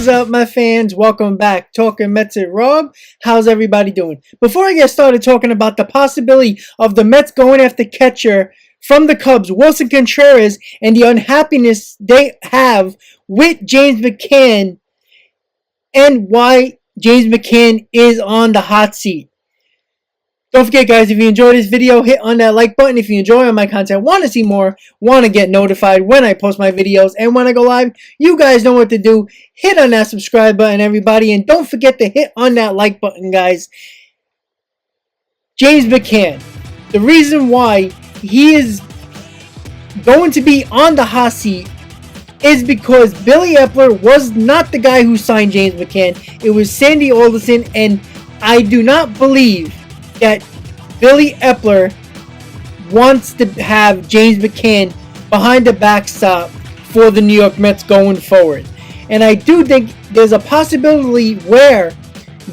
What's up, my fans? Welcome back. Talking Mets and Rob. How's everybody doing? Before I get started talking about the possibility of the Mets going after catcher from the Cubs, Willson Contreras, and the unhappiness they have with James McCann, and why James McCann is on the hot seat. Don't forget, guys, if you enjoyed this video, hit on that like button. If you enjoy my content, want to see more, want to get notified when I post my videos and when I go live, you guys know what to do. Hit on that subscribe button, everybody, and don't forget to hit on that like button, guys. James McCann, the reason why he is going to be on the hot seat is because Billy Epler was not the guy who signed James McCann. It was Sandy Alderson, and I do not believe that Billy Epler wants to have James McCann behind the backstop for the New York Mets going forward. And I do think there's a possibility where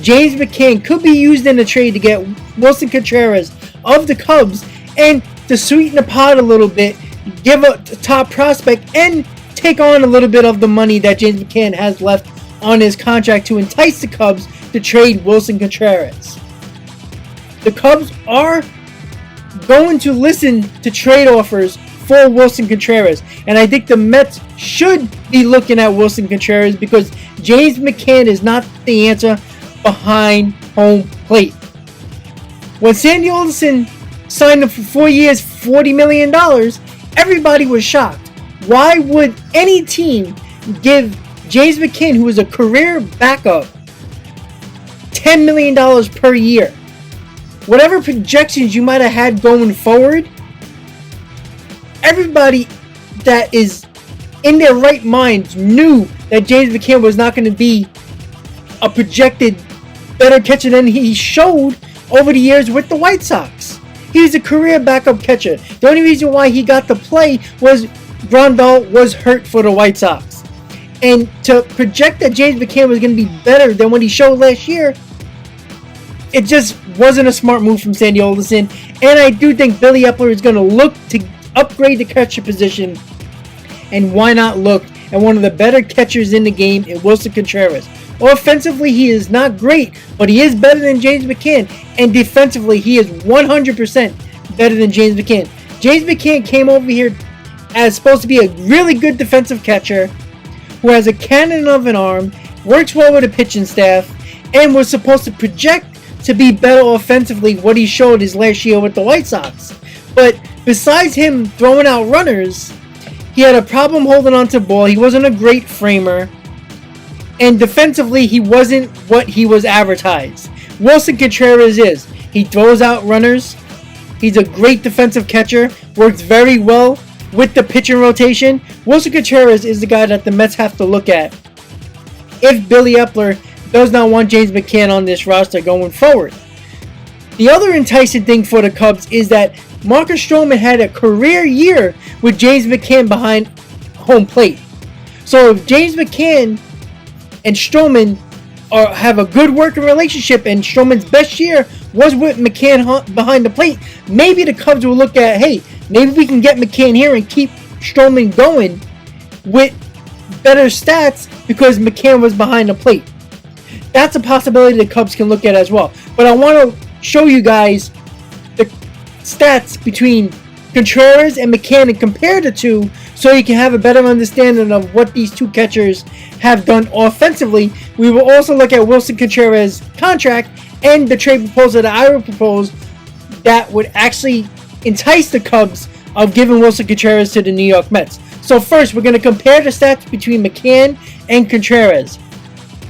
James McCann could be used in a trade to get Willson Contreras of the Cubs and to sweeten the pot a little bit, give a top prospect, and take on a little bit of the money that James McCann has left on his contract to entice the Cubs to trade Willson Contreras. The Cubs are going to listen to trade offers for Willson Contreras, and I think the Mets should be looking at Willson Contreras because James McCann is not the answer behind home plate. When Sandy Alderson signed him for 4 years, $40 million, everybody was shocked. Why would any team give James McCann, who is a career backup, $10 million per year? Whatever projections you might have had going forward, everybody that is in their right minds knew that James McCann was not going to be a projected better catcher than he showed over the years with the White Sox. He's a career backup catcher. The only reason why he got to play was Grandal was hurt for the White Sox. And to project that James McCann was going to be better than what he showed last year, it just wasn't a smart move from Sandy Alderson. And I do think Billy Epler is going to look to upgrade the catcher position. And why not look at one of the better catchers in the game in Willson Contreras? Offensively, he is not great, but he is better than James McCann. And defensively, he is 100% better than James McCann. James McCann came over here as supposed to be a really good defensive catcher who has a cannon of an arm, works well with a pitching staff, and was supposed to project to be better offensively what he showed his last year with the White Sox. But besides him throwing out runners, he had a problem holding on to the ball. He wasn't a great framer. And defensively, he wasn't what he was advertised. Willson Contreras is. He throws out runners. He's a great defensive catcher. Works very well with the pitching rotation. Willson Contreras is the guy that the Mets have to look at if Billy Epler does not want James McCann on this roster going forward. The other enticing thing for the Cubs is that Marcus Stroman had a career year with James McCann behind home plate. So if James McCann and Stroman have a good working relationship, and Stroman's best year was with McCann behind the plate, maybe the Cubs will look at, hey, maybe we can get McCann here and keep Stroman going with better stats because McCann was behind the plate. That's a possibility the Cubs can look at as well. But I want to show you guys the stats between Contreras and McCann and compare the two so you can have a better understanding of what these two catchers have done offensively. We will also look at Willson Contreras' contract and the trade proposal that I would propose that would actually entice the Cubs of giving Willson Contreras to the New York Mets. So first, we're going to compare the stats between McCann and Contreras.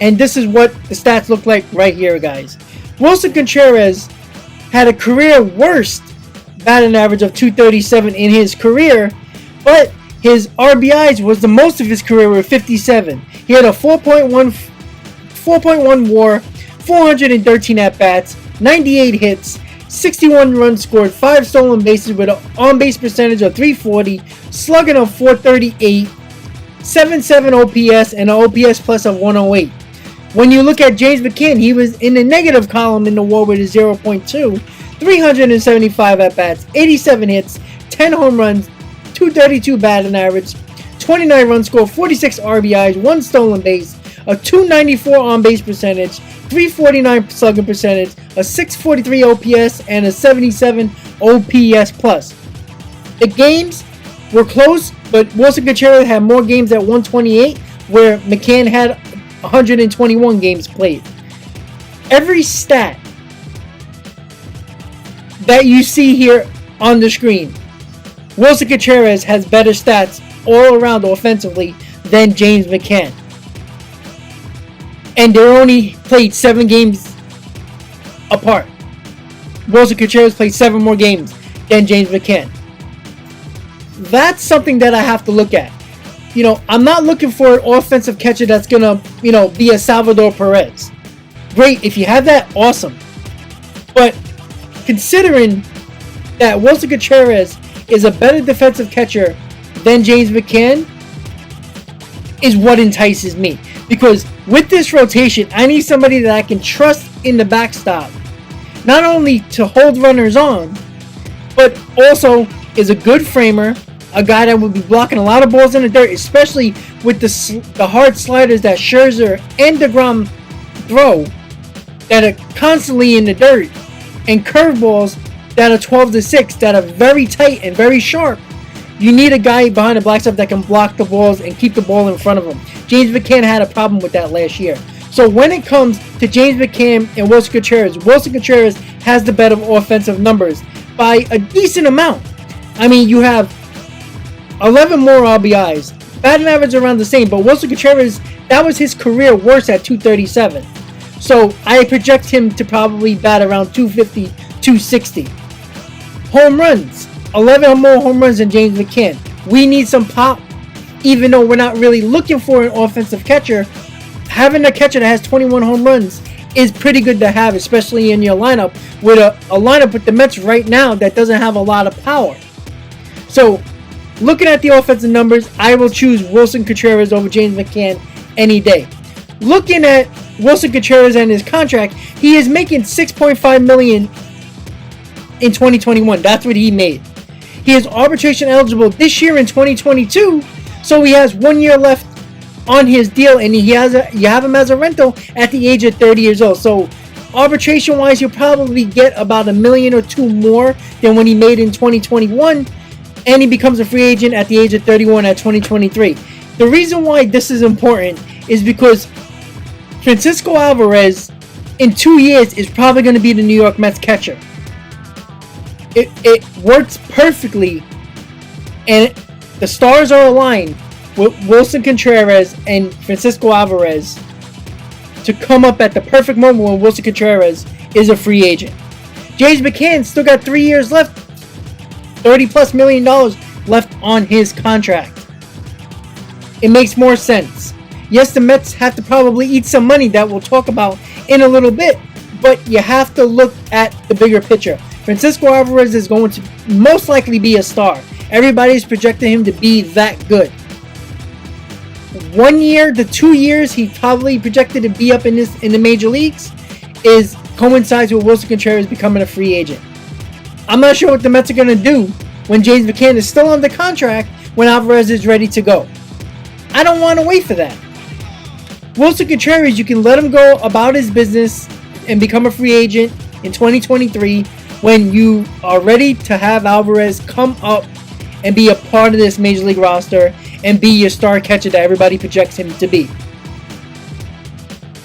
And this is what the stats look like right here, guys. Willson Contreras had a career worst batting average of .237 in his career, but his RBIs was the most of his career with 57. He had a 4.1 WAR, 413 at-bats, 98 hits, 61 runs scored, 5 stolen bases with an on-base percentage of .340, slugging of .438, 7.7 OPS, and an OPS plus of 108. When you look at James McCann, he was in the negative column in the WAR with a 0.2, 375 at-bats, 87 hits, 10 home runs, 232 batting average, 29 runs scored, 46 RBIs, 1 stolen base, a 294 on base percentage, 349 slugging percentage, a 643 OPS, and a 77 OPS plus. The games were close, but Willson Contreras had more games at 128, where McCann had 121 games played. Every stat that you see here on the screen, Willson Contreras has better stats all around offensively than James McCann. And they're only played 7 games apart. Willson Contreras played 7 more games than James McCann. That's something that I have to look at. You know, I'm not looking for an offensive catcher that's going to, be a Salvador Perez. Great, if you have that, awesome. But considering that Willson Contreras is a better defensive catcher than James McCann, is what entices me. Because with this rotation, I need somebody that I can trust in the backstop. Not only to hold runners on, but also is a good framer, a guy that will be blocking a lot of balls in the dirt, especially with the hard sliders that Scherzer and DeGrom throw that are constantly in the dirt, and curveballs that are 12-6 that are very tight and very sharp. You need a guy behind the backstop that can block the balls and keep the ball in front of him. James McCann had a problem with that last year. So when it comes to James McCann and Willson Contreras has the better offensive numbers by a decent amount. I mean, you have 11 more RBIs. Batting average around the same, but Willson Contreras, that was his career worst at 237. So I project him to probably bat around 250, 260. Home runs. 11 more home runs than James McCann. We need some pop, even though we're not really looking for an offensive catcher. Having a catcher that has 21 home runs is pretty good to have, especially in your lineup with a lineup with the Mets right now that doesn't have a lot of power. So, looking at the offensive numbers, I will choose Willson Contreras over James McCann any day. Looking at Willson Contreras and his contract, he is making $6.5 million in 2021. That's what he made. He is arbitration eligible this year in 2022, so he has 1 year left on his deal, and you have him as a rental at the age of 30 years old. So arbitration-wise, you'll probably get about $1 million or $2 million more than when he made in 2021, and he becomes a free agent at the age of 31 at 2023. The reason why this is important is because Francisco Alvarez in 2 years is probably going to be the New York Mets catcher. It works perfectly, and the stars are aligned with Willson Contreras and Francisco Alvarez to come up at the perfect moment when Willson Contreras is a free agent. James McCann still got 3 years left, $30+ million left on his contract. It makes more sense. Yes, the Mets have to probably eat some money that we'll talk about in a little bit, but you have to look at the bigger picture. Francisco Alvarez is going to most likely be a star. Everybody's projecting him to be that good. 1 year to 2 years, he probably projected to be up in the major leagues, coincides with Willson Contreras becoming a free agent. I'm not sure what the Mets are going to do when James McCann is still under contract when Alvarez is ready to go. I don't want to wait for that. Willson Contreras, you can let him go about his business and become a free agent in 2023 when you are ready to have Alvarez come up and be a part of this major league roster and be your star catcher that everybody projects him to be.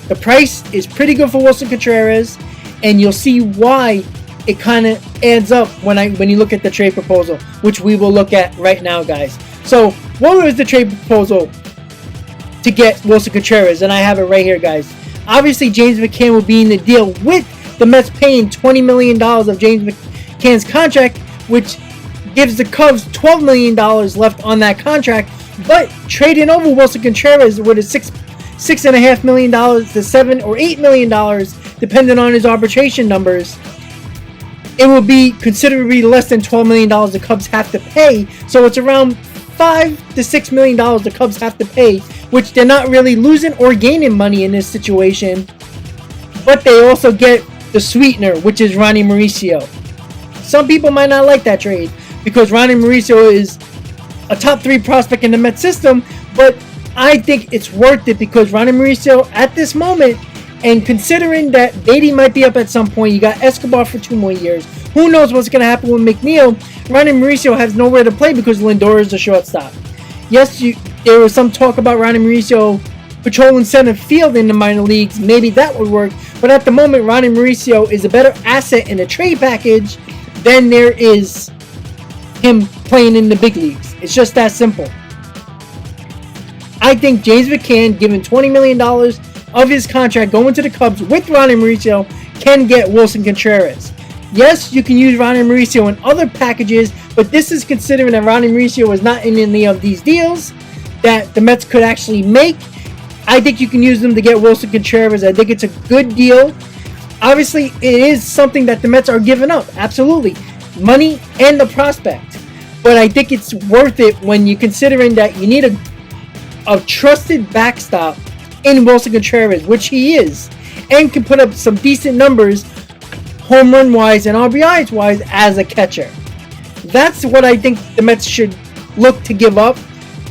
The price is pretty good for Willson Contreras, and you'll see why it kind of adds up when you look at the trade proposal, which we will look at right now, guys. So, what was the trade proposal to get Willson Contreras? And I have it right here, guys. Obviously, James McCann will be in the deal with the Mets paying $20 million of James McCann's contract, which gives the Cubs $12 million left on that contract. But trading over Willson Contreras with a $6.5 million to $7 or $8 million, depending on his arbitration numbers, it will be considerably less than $12 million the Cubs have to pay. So it's around $5 to $6 million the Cubs have to pay, which they're not really losing or gaining money in this situation. But they also get the sweetener, which is Ronnie Mauricio. Some people might not like that trade because Ronnie Mauricio is a top 3 prospect in the Mets system, but I think it's worth it because Ronnie Mauricio at this moment, and considering that Beatty might be up at some point, you got Escobar for 2 more years. Who knows what's going to happen with McNeil? Ronnie Mauricio has nowhere to play because Lindor is the shortstop. Yes, there was some talk about Ronnie Mauricio patrolling center field in the minor leagues. Maybe that would work. But at the moment, Ronnie Mauricio is a better asset in a trade package than there is him playing in the big leagues. It's just that simple. I think James McCann, given $20 million of his contract going to the Cubs with Ronnie Mauricio, can get Willson Contreras. Yes, you can use Ronnie Mauricio in other packages, but this is considering that Ronnie Mauricio was not in any of these deals that the Mets could actually make. I think you can use them to get Willson Contreras. I think it's a good deal. Obviously, it is something that the Mets are giving up. Absolutely. Money and the prospect. But I think it's worth it when you're considering that you need a trusted backstop in Willson Contreras, which he is, and can put up some decent numbers home run wise and RBIs wise as a catcher. That's what I think the Mets should look to give up.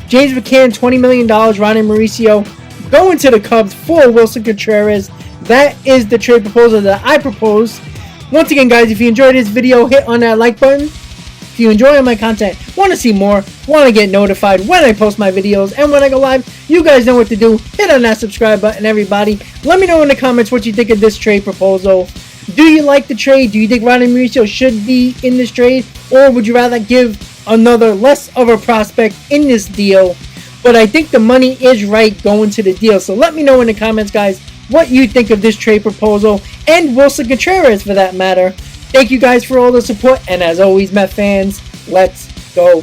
James McCann, $20 million, Ronnie Mauricio going to the Cubs for Willson Contreras. That is the trade proposal that I propose. Once again, guys, if you enjoyed this video, hit on that like button. If you enjoy my content, want to see more, want to get notified when I post my videos and when I go live, you guys know what to do. Hit on that subscribe button, everybody. Let me know in the comments what you think of this trade proposal. Do you like the trade? Do you think Ronnie Mauricio should be in this trade? Or would you rather give another less of a prospect in this deal? But I think the money is right going to the deal. So let me know in the comments, guys, what you think of this trade proposal and Willson Contreras for that matter. Thank you guys for all the support. And as always, Met fans, let's go